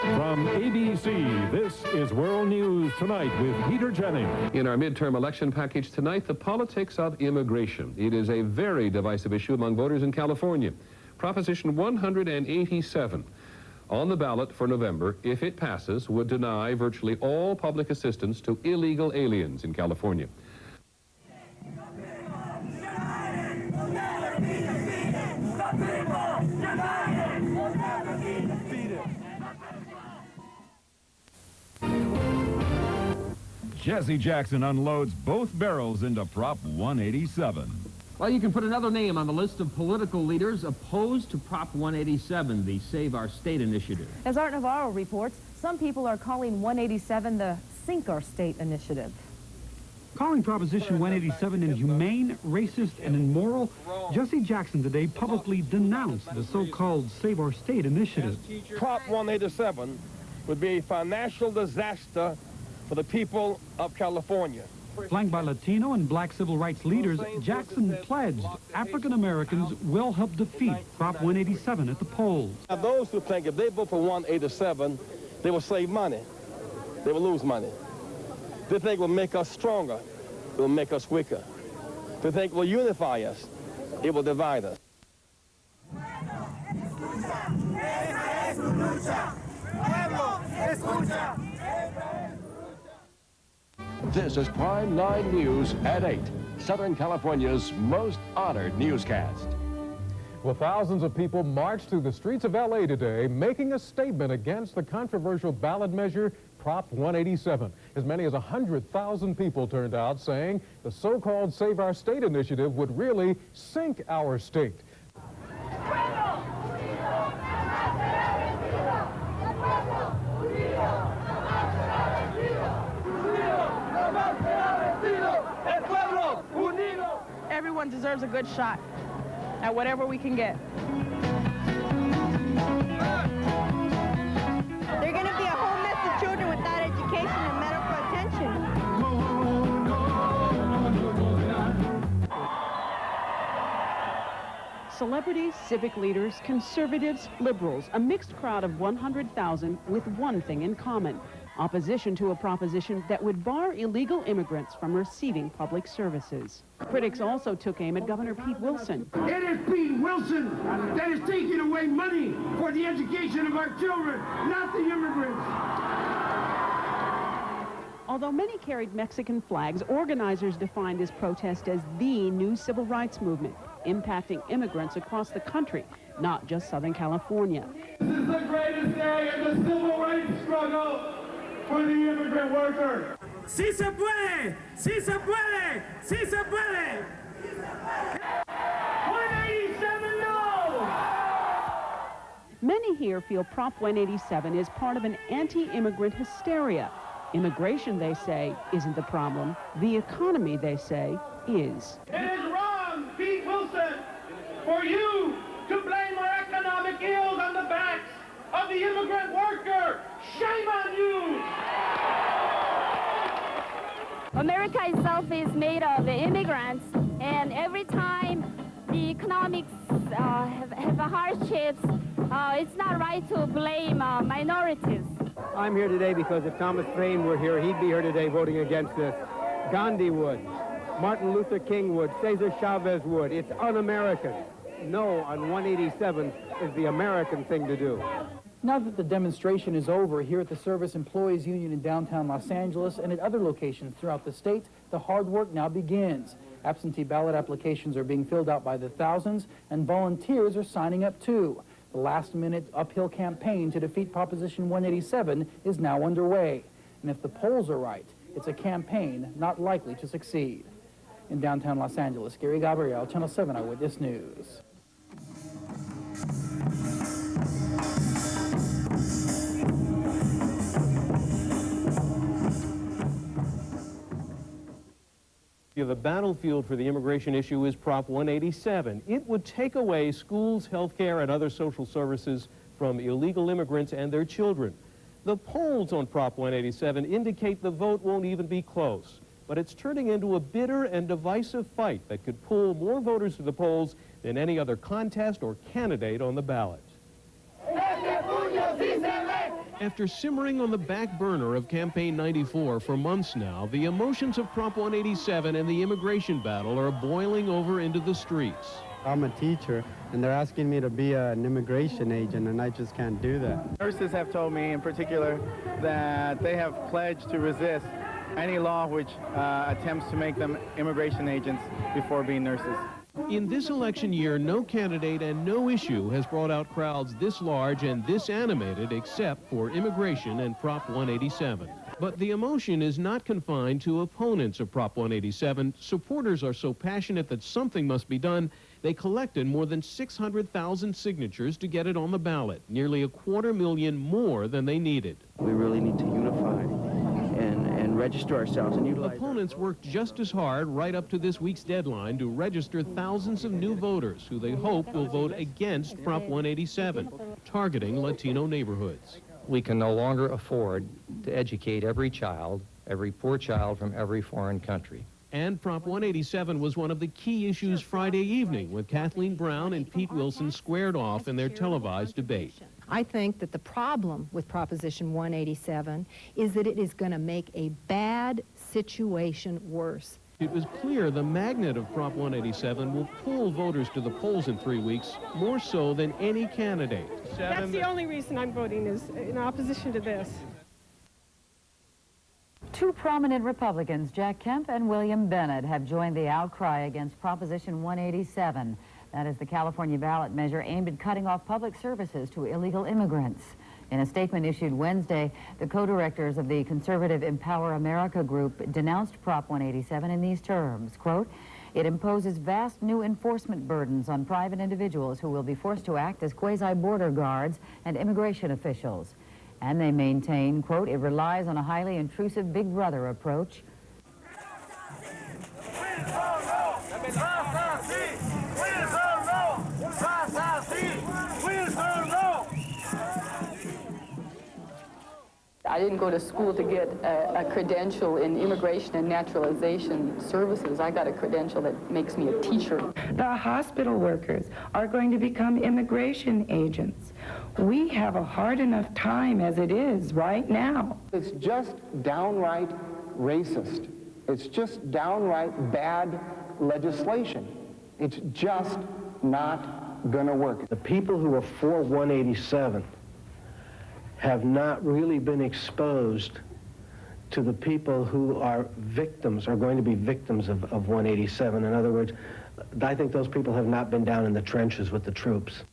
From ABC, this is World News Tonight with Peter Jennings. In our midterm election package tonight, the politics of immigration. It is a very divisive issue among voters in California. Proposition 187 on the ballot for November, if it passes, would deny virtually all public assistance to illegal aliens in California. Jesse Jackson unloads both barrels into Prop 187. Well, you can put another name on the list of political leaders opposed to Prop 187, the Save Our State initiative. As Art Navarro reports, some people are calling 187 the Sink Our State initiative. Calling Proposition 187 inhumane, racist, and immoral, Jesse Jackson today publicly denounced the so-called Save Our State initiative. Prop 187 would be a financial disaster for the people of California. Flanked by Latino and black civil rights leaders, Jackson pledged African Americans will help defeat Prop 187 at the polls. Now, those who think if they vote for 187, they will save money. They will lose money. They think it will make us stronger. It will make us weaker. They think it will unify us. It will divide us. This is Prime 9 News at 8, Southern California's most honored newscast. Well, thousands of people marched through the streets of L.A. today, making a statement against the controversial ballot measure, Prop 187. As many as 100,000 people turned out, saying the so-called Save Our State initiative would really sink our state. Everyone deserves a good shot at whatever we can get. They're going to be a whole mess of children without education and medical attention. Celebrities, civic leaders, conservatives, liberals, a mixed crowd of 100,000 with one thing in common: opposition to a proposition that would bar illegal immigrants from receiving public services. Critics also took aim at Governor Pete Wilson. It is Pete Wilson that is taking away money for the education of our children, not the immigrants. Although many carried Mexican flags, organizers defined this protest as the new civil rights movement, impacting immigrants across the country, not just Southern California. This is the greatest day in the civil rights struggle for the immigrant worker. ¡Sí se puede! ¡Sí se puede! ¡Sí se puede! 187 no! Many here feel Prop 187 is part of an anti-immigrant hysteria. Immigration, they say, isn't the problem. The economy, they say, is. It is wrong, Pete Wilson, for you to blame our economic ills on the backs of the immigrant worker. Shame on you! America itself is made of immigrants, and every time the economics have hardships, it's not right to blame minorities. I'm here today because if Thomas Paine were here, he'd be here today voting against this. Gandhi would. Martin Luther King would. Cesar Chavez would. It's un-American. No on 187 is the American thing to do. Now that the demonstration is over, here at the Service Employees Union in downtown Los Angeles and at other locations throughout the state, the hard work now begins. Absentee ballot applications are being filled out by the thousands, and volunteers are signing up too. The last-minute uphill campaign to defeat Proposition 187 is now underway. And if the polls are right, it's a campaign not likely to succeed. In downtown Los Angeles, Gary Gabriel, Channel 7 Eyewitness News. The battlefield for the immigration issue is Prop 187. It would take away schools, health care, and other social services from illegal immigrants and their children. The polls on Prop 187 indicate the vote won't even be close, but it's turning into a bitter and divisive fight that could pull more voters to the polls than any other contest or candidate on the ballot. After simmering on the back burner of Campaign 94 for months now, the emotions of Prop 187 and the immigration battle are boiling over into the streets. I'm a teacher, and they're asking me to be an immigration agent, and I just can't do that. Nurses have told me in particular that they have pledged to resist any law which attempts to make them immigration agents before being nurses. In this election year, no candidate and no issue has brought out crowds this large and this animated except for immigration and Prop 187. But the emotion is not confined to opponents of Prop 187. Supporters are so passionate that something must be done, they collected more than 600,000 signatures to get it on the ballot, nearly 250,000 more than they needed. We really need to unify and register ourselves and utilize. Opponents worked just as hard right up to this week's deadline to register thousands of new voters who they hope will vote against Prop 187, targeting Latino neighborhoods. We can no longer afford to educate every child, every poor child from every foreign country. And Prop 187 was one of the key issues Friday evening when Kathleen Brown and Pete Wilson squared off in their televised debate. I think that the problem with Proposition 187 is that it is going to make a bad situation worse. It was clear the magnet of Prop 187 will pull voters to the polls in 3 weeks, more so than any candidate. That's the only reason I'm voting, is in opposition to this. Two prominent Republicans, Jack Kemp and William Bennett, have joined the outcry against Proposition 187. That is the California ballot measure aimed at cutting off public services to illegal immigrants. In a statement issued Wednesday, the co-directors of the conservative Empower America group denounced Prop 187 in these terms, quote, "It imposes vast new enforcement burdens on private individuals who will be forced to act as quasi-border guards and immigration officials." And they maintain, quote, "It relies on a highly intrusive Big Brother approach." I didn't go to school to get a credential in immigration and naturalization services. I got a credential that makes me a teacher. The hospital workers are going to become immigration agents. We have a hard enough time as it is right now. It's just downright racist. It's just downright bad legislation. It's just not going to work. The people who are for 187 have not really been exposed to the people who are victims, are going to be victims of 187. In other words, I think those people have not been down in the trenches with the troops.